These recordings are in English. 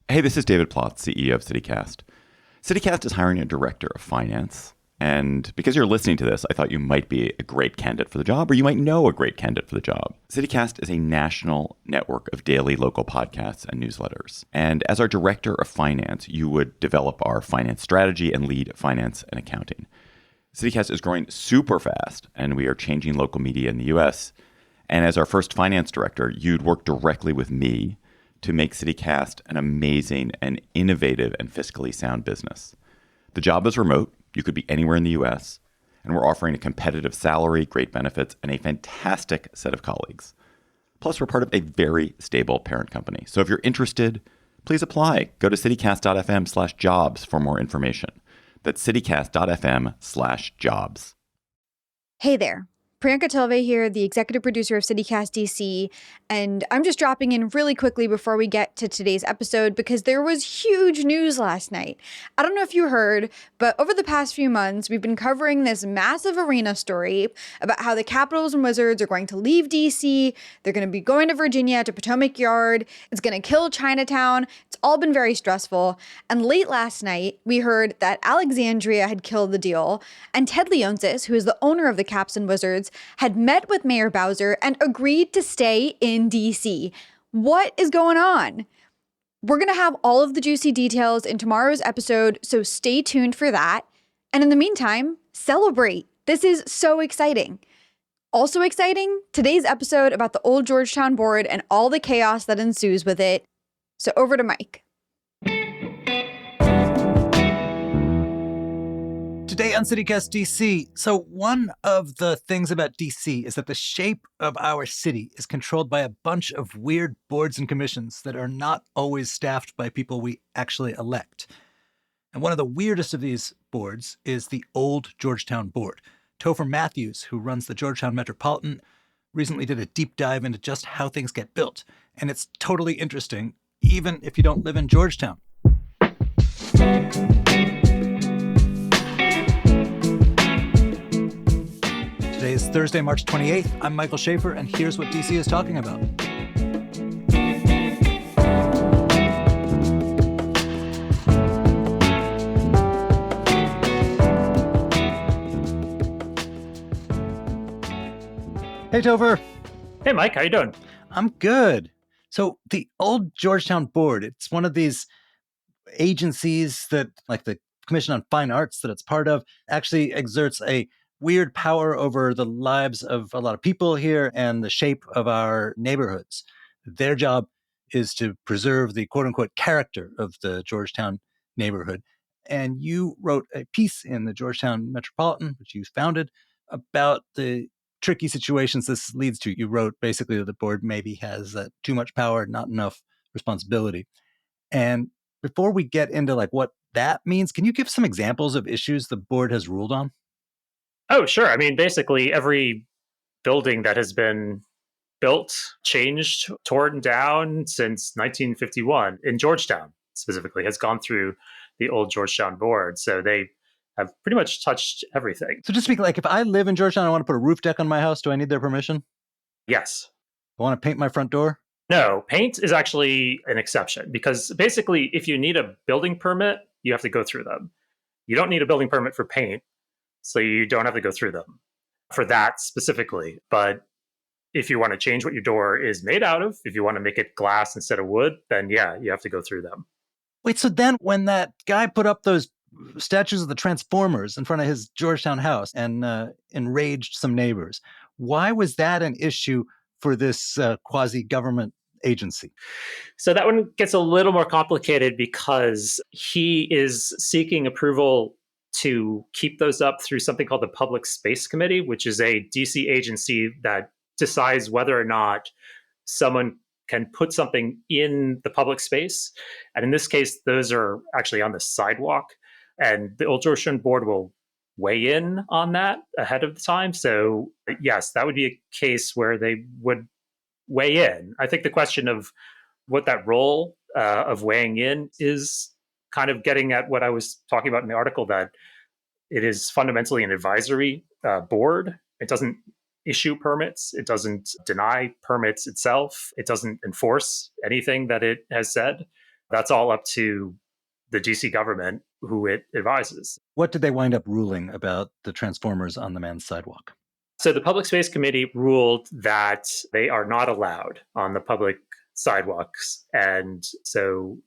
Hey, this is David Plotz, CEO of CityCast. CityCast is hiring a director of finance. And because you're listening to this, I thought you might be a great candidate for the job, or you might know a great candidate for the job. CityCast is a national network of daily local podcasts and newsletters. And as our director of finance, you would develop our finance strategy and lead finance and accounting. CityCast is growing super fast, and we are changing local media in the US. And as our first finance director, you'd work directly with me to make CityCast an amazing and innovative and fiscally sound business. The job is remote. You could be anywhere in the US, and we're offering a competitive salary, great benefits, and a fantastic set of colleagues. Plus, we're part of a very stable parent company. So if you're interested, please apply. Go to citycast.fm/jobs for more information. That's citycast.fm/jobs. Hey there. Priyanka Tilve here, the executive producer of CityCast DC, and I'm just dropping in really quickly before we get to today's episode because there was huge news last night. I don't know if you heard, but over the past few months, we've been covering this massive arena story about how the Capitals and Wizards are going to leave DC. They're going to be going to Virginia to Potomac Yard. It's going to kill Chinatown. It's all been very stressful. And late last night, we heard that Alexandria had killed the deal, and Ted Leonsis, who is the owner of the Caps and Wizards, had met with Mayor Bowser and agreed to stay in DC. What is going on? We're going to have all of the juicy details in tomorrow's episode, so stay tuned for that. And in the meantime, celebrate. This is so exciting. Also exciting, today's episode about the old Georgetown board and all the chaos that ensues with it. So over to Mike. Today on CityCast DC. So one of the things about DC is that the shape of our city is controlled by a bunch of weird boards and commissions that are not always staffed by people we actually elect. And one of the weirdest of these boards is the old Georgetown board. Topher Matthews, who runs the Georgetown Metropolitan, recently did a deep dive into just how things get built. And it's totally interesting, even if you don't live in Georgetown. Today is Thursday, March 28th. I'm Michael Schaefer, and here's what DC is talking about. Hey, Topher. Hey, Mike, how you doing? I'm good. So the old Georgetown board, it's one of these agencies that, like the Commission on Fine Arts that it's part of, actually exerts a weird power over the lives of a lot of people here and the shape of our neighborhoods. Their job is to preserve the quote unquote character of the Georgetown neighborhood. And you wrote a piece in the Georgetown Metropolitan, which you founded, about the tricky situations this leads to. You wrote basically that the board maybe has too much power, not enough responsibility. And before we get into like what that means, can you give some examples of issues the board has ruled on? Oh, sure. I mean, basically every building that has been built, changed, torn down since 1951 in Georgetown specifically has gone through the old Georgetown board. So they have pretty much touched everything. So just speak, like if I live in Georgetown, I want to put a roof deck on my house, do I need their permission? Yes. I want to paint my front door? No, paint is actually an exception because basically if you need a building permit, you have to go through them. You don't need a building permit for paint, so you don't have to go through them for that specifically. But if you want to change what your door is made out of, if you want to make it glass instead of wood, then yeah, you have to go through them. Wait, so then when that guy put up those statues of the Transformers in front of his Georgetown house and enraged some neighbors, why was that an issue for this quasi-government agency? So that one gets a little more complicated because he is seeking approval to keep those up through something called the Public Space Committee, which is a DC agency that decides whether or not someone can put something in the public space. And in this case, those are actually on the sidewalk. And the Old Georgetown Board will weigh in on that ahead of the time. So yes, that would be a case where they would weigh in. I think the question of what that role of weighing in is kind of getting at what I was talking about in the article, that it is fundamentally an advisory board. It doesn't issue permits. It doesn't deny permits itself. It doesn't enforce anything that it has said. That's all up to the DC government, who it advises. What did they wind up ruling about the Transformers on the man's sidewalk? So the Public Space Committee ruled that they are not allowed on the public sidewalks. And so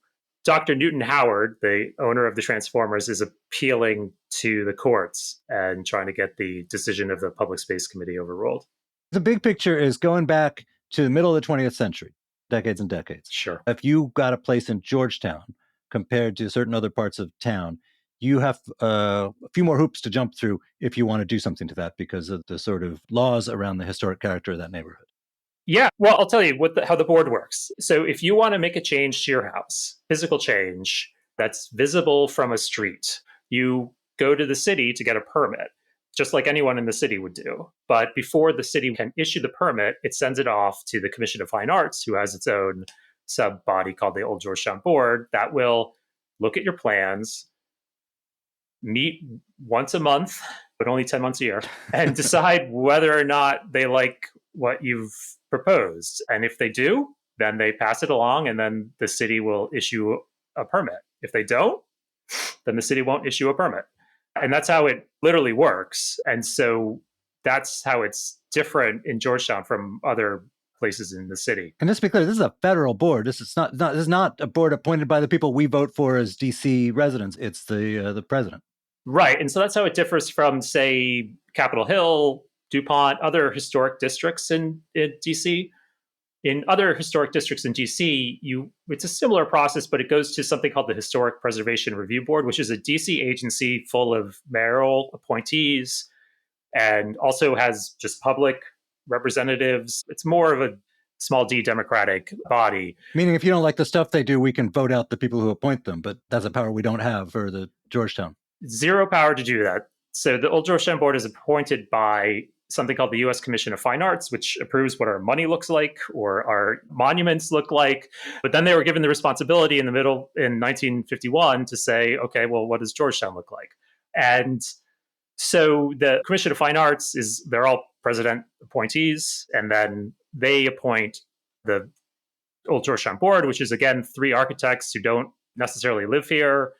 Dr. Newton Howard, the owner of the Transformers, is appealing to the courts and trying to get the decision of the Public Space Committee overruled. The big picture is going back to the middle of the 20th century, decades and decades. Sure. If you got a place in Georgetown compared to certain other parts of town, you have a few more hoops to jump through if you want to do something to that because of the sort of laws around the historic character of that neighborhood. Yeah, well, I'll tell you how the board works. So if you want to make a change to your house, physical change that's visible from a street, you go to the city to get a permit, just like anyone in the city would do. But before the city can issue the permit, it sends it off to the Commission of Fine Arts, who has its own sub body called the Old Georgetown Board that will look at your plans, meet once a month, but only 10 months a year, and decide whether or not they like what you've proposed. And if they do, then they pass it along, and then the city will issue a permit. If they don't, then the city won't issue a permit. And that's how it literally works. And so that's how it's different in Georgetown from other places in the city. And just to be clear, this is a federal board. This is not a board appointed by the people we vote for as DC residents. It's the president. Right. And so that's how it differs from, say, Capitol Hill, DuPont, other historic districts in DC. In other historic districts in DC, it's a similar process, but it goes to something called the Historic Preservation Review Board, which is a DC agency full of mayoral appointees and also has just public representatives. It's more of a small d democratic body. Meaning if you don't like the stuff they do, we can vote out the people who appoint them, but that's a power we don't have for the Georgetown. Zero power to do that. So the Old Georgetown Board is appointed by something called the U.S. Commission of Fine Arts, which approves what our money looks like or our monuments look like. But then they were given the responsibility in 1951 to say, okay, well, what does Georgetown look like? And so the Commission of Fine Arts they're all president appointees, and then they appoint the Old Georgetown Board, which is, again, 3 architects who don't necessarily live here.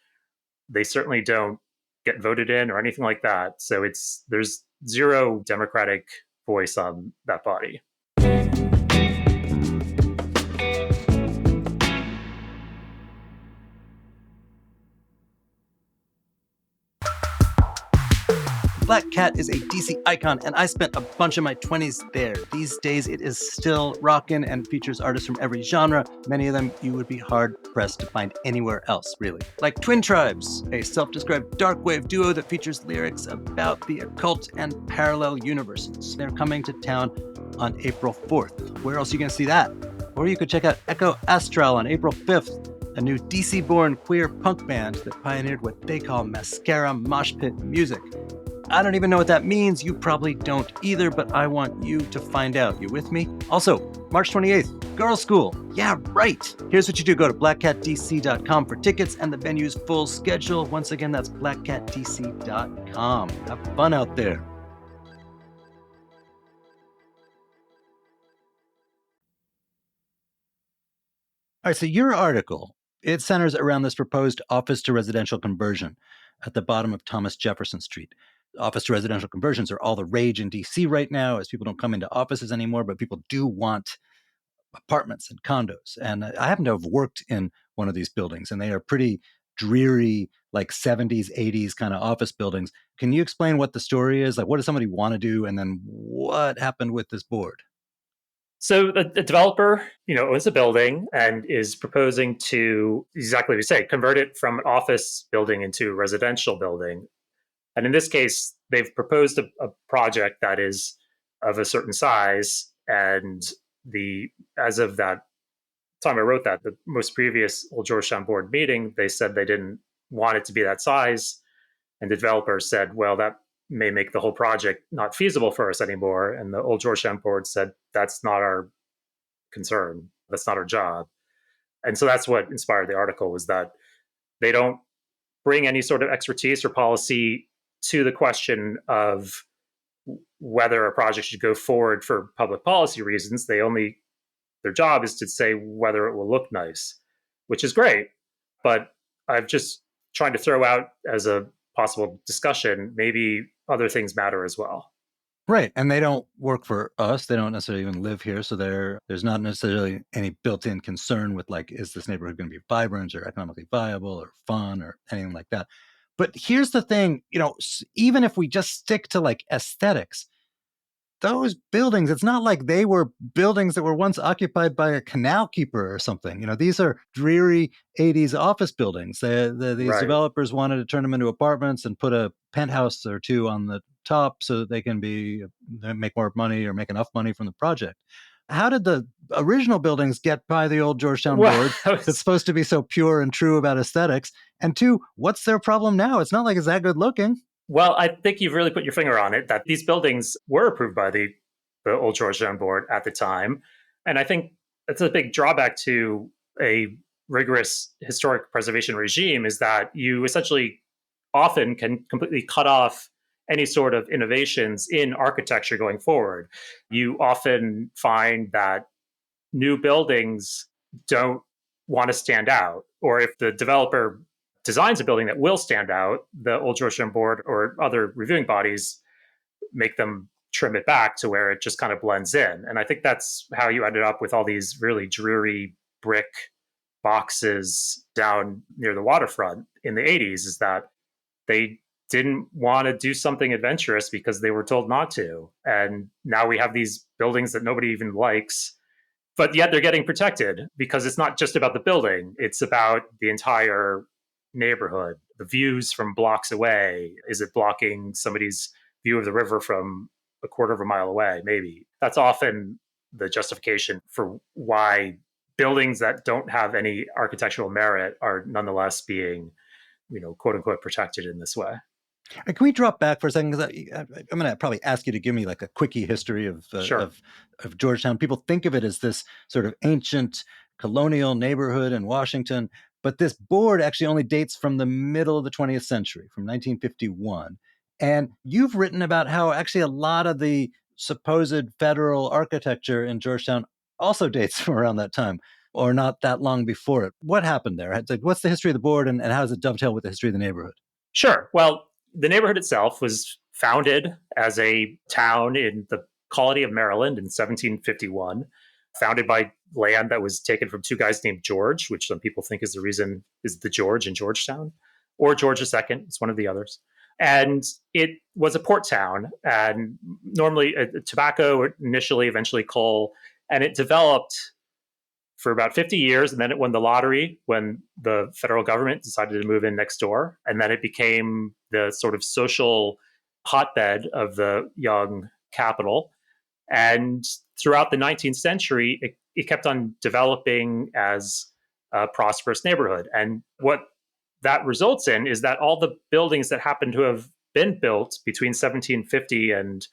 They certainly don't get voted in or anything like that. So there's zero democratic voice on that body. Black Cat is a DC icon, and I spent a bunch of my 20s there. These days, it is still rockin' and features artists from every genre. Many of them you would be hard-pressed to find anywhere else, really. Like Twin Tribes, a self-described dark wave duo that features lyrics about the occult and parallel universes. They're coming to town on April 4th. Where else are you going to see that? Or you could check out Echo Astral on April 5th, a new DC-born queer punk band that pioneered what they call mascara mosh pit music. I don't even know what that means. You probably don't either, but I want you to find out. You with me? Also, March 28th, Girls School. Yeah, right. Here's what you do. Go to blackcatdc.com for tickets and the venue's full schedule. Once again, that's blackcatdc.com. Have fun out there. All right, so your article, it centers around this proposed office to residential conversion at the bottom of Thomas Jefferson Street. Office to residential conversions are all the rage in DC right now, as people don't come into offices anymore, but people do want apartments and condos. And I happen to have worked in one of these buildings, and they are pretty dreary, like 70s, 80s kind of office buildings. Can you explain what the story is? Like, what does somebody want to do? And then what happened with this board? So a developer, owns a building and is proposing to, exactly what you say, convert it from an office building into a residential building. And in this case, they've proposed a project that is of a certain size. And as of that time I wrote that, the most previous Old Georgetown Board meeting, they said they didn't want it to be that size. And the developer said, well, that may make the whole project not feasible for us anymore. And the Old Georgetown Board said, that's not our concern. That's not our job. And so that's what inspired the article, was that they don't bring any sort of expertise or policy to the question of whether a project should go forward for public policy reasons. Their job is to say whether it will look nice, which is great. But I'm just trying to throw out as a possible discussion, maybe other things matter as well. Right. And they don't work for us. They don't necessarily even live here. So there's not necessarily any built-in concern with like, is this neighborhood going to be vibrant or economically viable or fun or anything like that? But here's the thing, even if we just stick to like aesthetics, those buildings, it's not like they were buildings that were once occupied by a canal keeper or something. These are dreary 80s office buildings. These Right. developers wanted to turn them into apartments and put a penthouse or two on the top so that they can make more money or make enough money from the project. How did the original buildings get by the old Georgetown Well, board that's supposed to be so pure and true about aesthetics? And two, what's their problem now? It's not like it's that good looking. Well, I think you've really put your finger on it, that these buildings were approved by the old Georgetown board at the time. And I think that's a big drawback to a rigorous historic preservation regime, is that you essentially often can completely cut off any sort of innovations in architecture going forward. You often find that new buildings don't want to stand out, or if the developer designs a building that will stand out, the old Georgetown board or other reviewing bodies make them trim it back to where it just kind of blends in. And I think that's how you ended up with all these really dreary brick boxes down near the waterfront in the 80s, is that they didn't want to do something adventurous because they were told not to. And now we have these buildings that nobody even likes, but yet they're getting protected because it's not just about the building, it's about the entire neighborhood. The views from blocks away, is it blocking somebody's view of the river from a quarter of a mile away? Maybe that's often the justification for why buildings that don't have any architectural merit are nonetheless being, quote unquote, protected in this way. Can we drop back for a second? Because I'm going to probably ask you to give me like a quickie history Sure. of Georgetown. People think of it as this sort of ancient colonial neighborhood in Washington, but this board actually only dates from the middle of the 20th century, from 1951. And you've written about how actually a lot of the supposed federal architecture in Georgetown also dates from around that time, or not that long before it. What happened there? What's the history of the board, and how does it dovetail with the history of the neighborhood? Sure. Well, the neighborhood itself was founded as a town in the colony of Maryland in 1751, founded by land that was taken from two guys named George, which some people think is the reason is the George in Georgetown, or George II. It's one of the others. And it was a port town, and normally tobacco initially, eventually coal, and it developed for about 50 years. And then it won the lottery when the federal government decided to move in next door. And then it became the sort of social hotbed of the young capital. And throughout the 19th century, it kept on developing as a prosperous neighborhood. And what that results in is that all the buildings that happen to have been built between 1750 and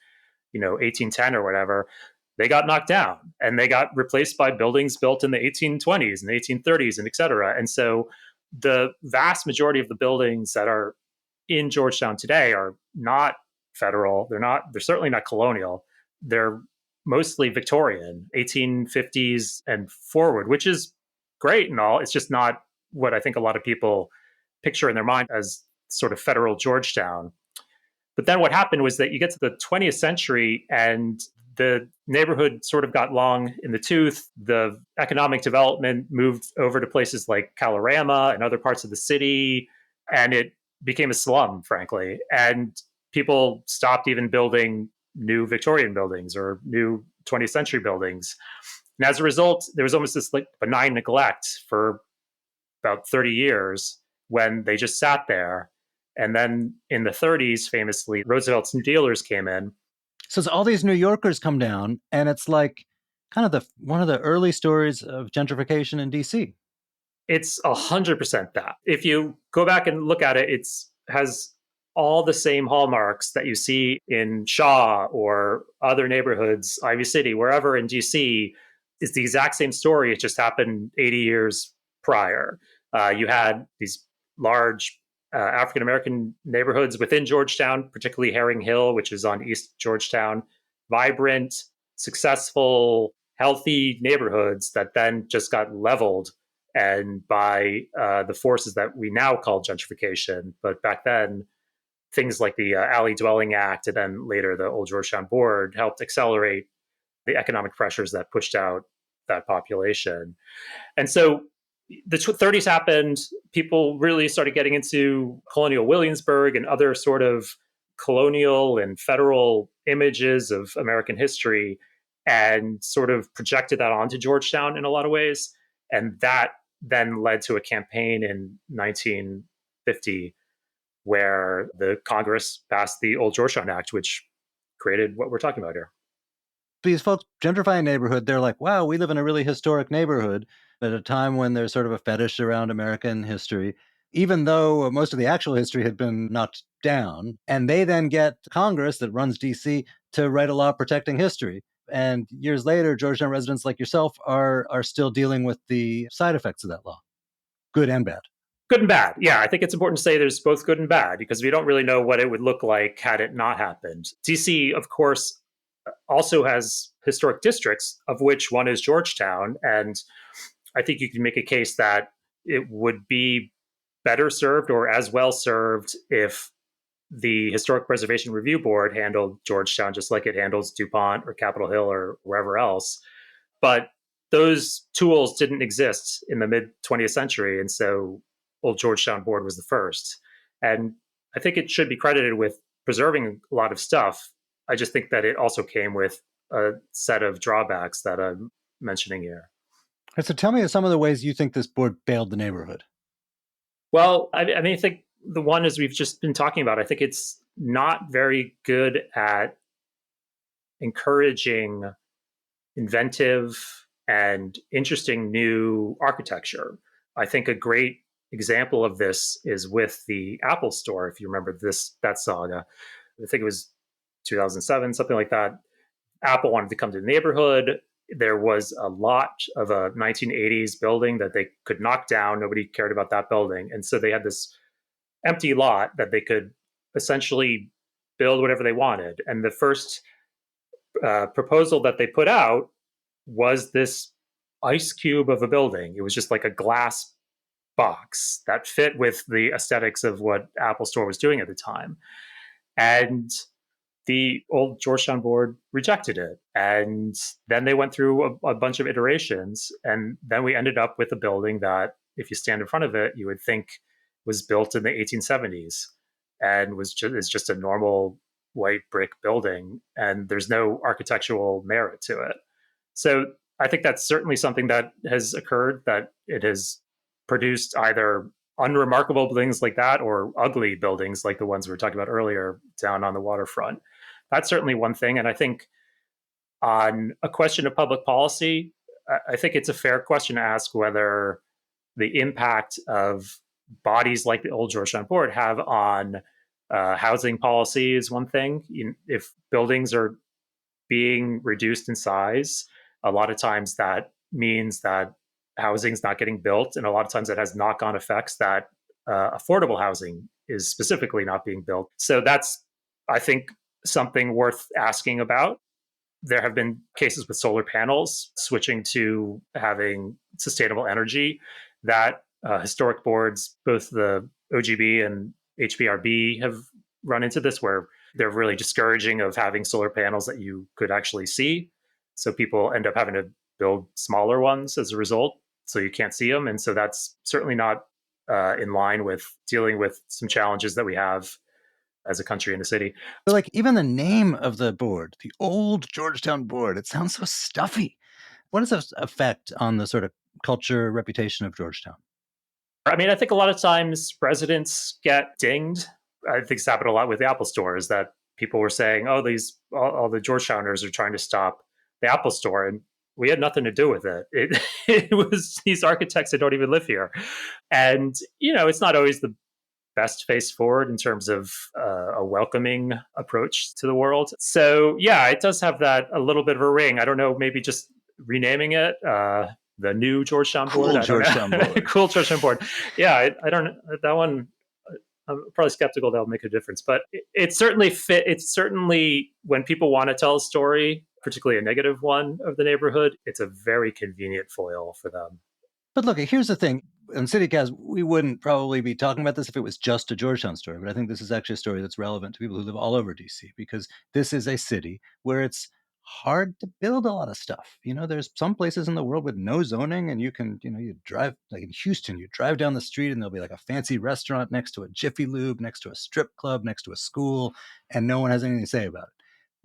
1810 or whatever, they got knocked down and they got replaced by buildings built in the 1820s and 1830s and et cetera. And so the vast majority of the buildings that are in Georgetown today are not federal. They're certainly not colonial. They're mostly Victorian, 1850s and forward, which is great and all. It's just not what I think a lot of people picture in their mind as sort of federal Georgetown. But then what happened was that you get to the 20th century and the neighborhood sort of got long in the tooth. The economic development moved over to places like Kalorama and other parts of the city, and it became a slum, frankly. And people stopped even building new Victorian buildings or new 20th century buildings. And as a result, there was almost this like benign neglect for about 30 years when they just sat there. And then in the 30s, famously, Roosevelt's New Dealers came in. So all these New Yorkers come down, and it's like kind of one of the early stories of gentrification in DC. It's 100% that. If you go back and look at it, it has all the same hallmarks that you see in Shaw or other neighborhoods, Ivy City, wherever in DC. It's the exact same story. It just happened 80 years prior. You had these large African American neighborhoods within Georgetown, particularly Herring Hill, which is on East Georgetown, vibrant, successful, healthy neighborhoods that then just got leveled and by the forces that we now call gentrification. But back then, things like the Alley Dwelling Act and then later the Old Georgetown Board helped accelerate the economic pressures that pushed out that population. And so the 30s happened. People really started getting into colonial Williamsburg and other sort of colonial and federal images of American history and sort of projected that onto Georgetown in a lot of ways. And that then led to a campaign in 1950 where the Congress passed the Old Georgetown Act, which created what we're talking about here. These folks gentrify a neighborhood. They're like, wow, we live in a really historic neighborhood at a time when there's sort of a fetish around American history, even though most of the actual history had been knocked down. And they then get Congress that runs DC to write a law protecting history. And years later, Georgetown residents like yourself are still dealing with the side effects of that law, good and bad. Good and bad. Yeah, I think it's important to say there's both good and bad because we don't really know what it would look like had it not happened. DC, of course, also has historic districts, of which one is Georgetown. And I think you can make a case that it would be better served or as well served if the Historic Preservation Review Board handled Georgetown just like it handles DuPont or Capitol Hill or wherever else. But those tools didn't exist in the mid 20th century. And so Old Georgetown Board was the first. And I think it should be credited with preserving a lot of stuff. I just think that it also came with a set of drawbacks that I'm mentioning here. So tell me some of the ways you think this board failed the neighborhood. Well, I mean, I think the one is we've just been talking about. I think it's not very good at encouraging inventive and interesting new architecture. I think a great example of this is with the Apple Store, if you remember that saga. I think it was 2007, something like that. Apple wanted to come to the neighborhood. There was a lot of a 1980s building that they could knock down. Nobody cared about that building. And so they had this empty lot that they could essentially build whatever they wanted. And the first proposal that they put out was this ice cube of a building. It was just like a glass box that fit with the aesthetics of what Apple Store was doing at the time. And the Old Georgetown Board rejected it. And then they went through a bunch of iterations. And then we ended up with a building that, if you stand in front of it, you would think was built in the 1870s and is just a normal white brick building. And there's no architectural merit to it. So I think that's certainly something that has occurred, that it has produced either unremarkable buildings like that or ugly buildings like the ones we were talking about earlier down on the waterfront. That's certainly one thing. And I think on a question of public policy, I think it's a fair question to ask whether the impact of bodies like the Old Georgetown Board have on housing policy is one thing. If buildings are being reduced in size, a lot of times that means that housing is not getting built. And a lot of times it has knock-on effects that affordable housing is specifically not being built. So that's, I think, something worth asking about. There have been cases with solar panels switching to having sustainable energy that historic boards, both the OGB and HBRB, have run into this, where they're really discouraging of having solar panels that you could actually see. So people end up having to build smaller ones as a result, so you can't see them. And so that's certainly not in line with dealing with some challenges that we have as a country and a city. But like even the name of the board, the Old Georgetown Board, it sounds so stuffy. What does this affect on the sort of culture, reputation of Georgetown? I mean, I think a lot of times residents get dinged. I think it's happened a lot with the Apple Store, is that people were saying, oh, all the Georgetowners are trying to stop the Apple Store. And we had nothing to do with it. It was these architects that don't even live here. And, it's not always the best face forward in terms of a welcoming approach to the world. So, yeah, it does have that a little bit of a ring. I don't know, maybe just renaming it the new Georgetown Board. Cool Georgetown Board. Cool Georgetown Board. Yeah, I don't know. That one, I'm probably skeptical that'll make a difference. But it certainly fit. It's certainly, when people want to tell a story, particularly a negative one of the neighborhood, it's a very convenient foil for them. But look, here's the thing. On CityCast, we wouldn't probably be talking about this if it was just a Georgetown story. But I think this is actually a story that's relevant to people who live all over DC, because this is a city where it's hard to build a lot of stuff. There's some places in the world with no zoning, and you drive, like in Houston, you drive down the street and there'll be like a fancy restaurant next to a Jiffy Lube, next to a strip club, next to a school, and no one has anything to say about it.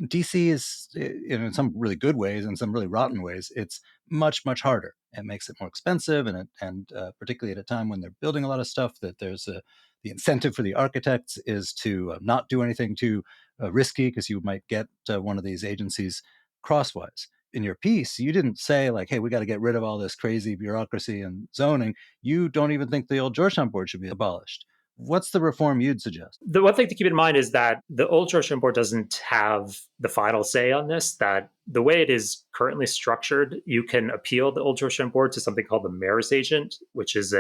DC is, in some really good ways and some really rotten ways, it's much, much harder. It makes it more expensive, and particularly at a time when they're building a lot of stuff, that there's the incentive for the architects is to not do anything too risky, because you might get one of these agencies crosswise. In your piece, you didn't say like, hey, we got to get rid of all this crazy bureaucracy and zoning. You don't even think the old Georgetown board should be abolished. What's the reform you'd suggest? The one thing to keep in mind is that the old Georgetown board doesn't have the final say on this, that the way it is currently structured, you can appeal the old Georgetown board to something called the mayor's agent, which is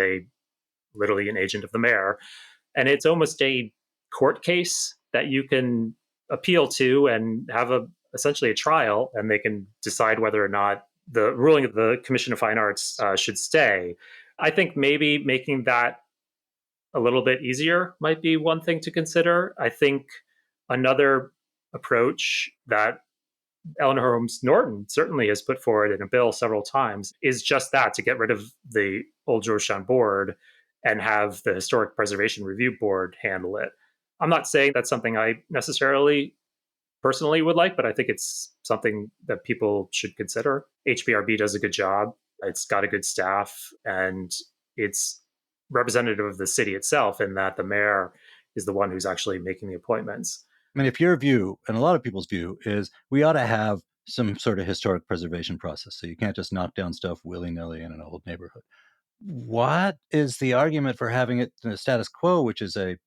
literally an agent of the mayor. And it's almost a court case that you can appeal to and have essentially a trial, and they can decide whether or not the ruling of the Commission of Fine Arts should stay. I think maybe making that a little bit easier might be one thing to consider. I think another approach that Eleanor Holmes Norton certainly has put forward in a bill several times is just that, to get rid of the old Georgetown board and have the Historic Preservation Review Board handle it. I'm not saying that's something I necessarily personally would like, but I think it's something that people should consider. HPRB does a good job. It's got a good staff, and it's representative of the city itself, in that the mayor is the one who's actually making the appointments. I mean, if your view, and a lot of people's view, is we ought to have some sort of historic preservation process, so you can't just knock down stuff willy-nilly in an old neighborhood. What is the argument for having it in the status quo, which is a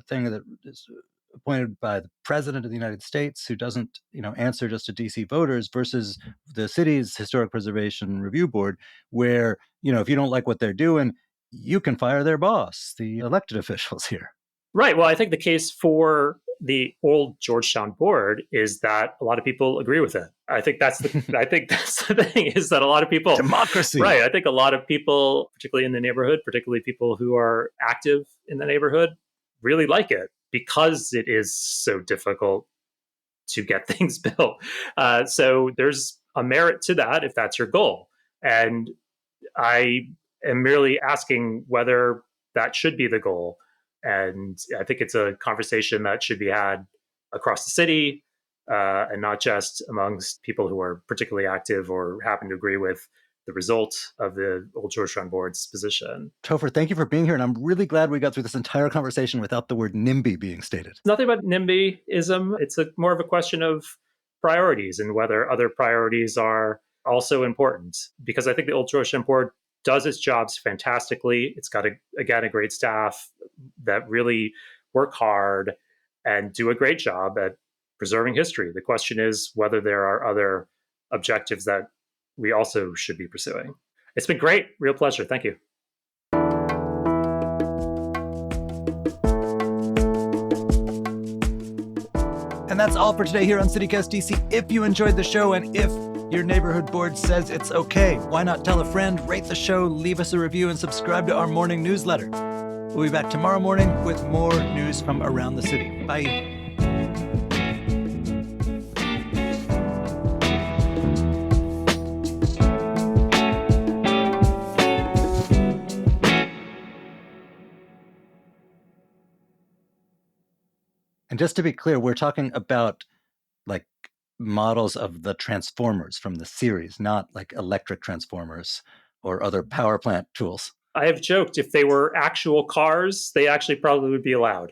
thing that is appointed by the president of the United States, who doesn't, answer just to DC voters, versus the city's Historic Preservation Review Board, where, if you don't like what they're doing, you can fire their boss, the elected officials here. Right. Well, I think the case for the old Georgetown board is that a lot of people agree with it. I think that's the thing, is that a lot of people, democracy. Right. I think a lot of people, particularly in the neighborhood, particularly people who are active in the neighborhood, really like it, because it is so difficult to get things built. So there's a merit to that if that's your goal. And I am merely asking whether that should be the goal. And I think it's a conversation that should be had across the city, and not just amongst people who are particularly active or happen to agree with the result of the old Georgetown board's position. Topher, thank you for being here. And I'm really glad we got through this entire conversation without the word NIMBY being stated. It's nothing about NIMBYism. It's more of a question of priorities, and whether other priorities are also important. Because I think the old Georgetown board does its jobs fantastically. It's got, a great staff that really work hard and do a great job at preserving history. The question is whether there are other objectives that we also should be pursuing. It's been great. Real pleasure. Thank you. And that's all for today here on CityCast DC. If you enjoyed the show, and if your neighborhood board says it's okay, why not tell a friend, rate the show, leave us a review, and subscribe to our morning newsletter. We'll be back tomorrow morning with more news from around the city. Bye. And just to be clear, we're talking about like models of the transformers from the series, not like electric transformers or other power plant tools. I have joked if they were actual cars, they actually probably would be allowed.